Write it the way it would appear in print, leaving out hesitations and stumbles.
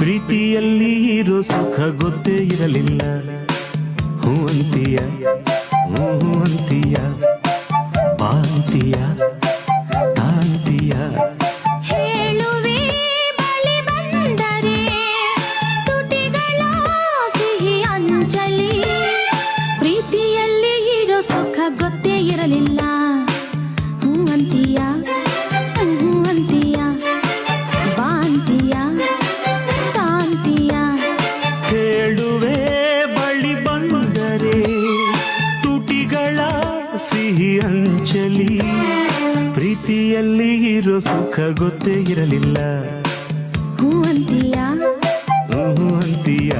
ಪ್ರೀತಿಯಲ್ಲಿ ಇರೋ ಸುಖ ಗೊತ್ತೇ ಇರಲಿಲ್ಲ. ಹೂ ಅಂತೀಯ, ಹೂ ಅಂತೀಯ, ಬಾಂತೀಯ, ತಾಂತೀಯ. ಹೇಳುವೆ ಬಳಿ ಬಂದರೆ ತುಟಿಗಳ ಸಿಹಿ ಅಂಚಲಿ. ಪ್ರೀತಿಯಲ್ಲಿ ಇರೋ ಸುಖ ಗೊತ್ತೇ ಇರಲಿಲ್ಲ. ಹೂ ಅಂತೀಯ, ಹೂ ಅಂತೀಯ, ಬಾಂತೀಯ, ತಾಂತೀಯ. ಹೇಳುವೆ ಬಳಿ ಬಂದರೆ ತುಟಿಗಳ ಸಿಹಿ ಅಂಚಲಿ. ಪ್ರೀತಿಯಲ್ಲಿ ಇರೋ ಸುಖ ಗೊತ್ತೇ ಇರಲಿಲ್ಲ. ಹೂ ಅಂತೀಯ, ಹೂ ಅಂತೀಯ.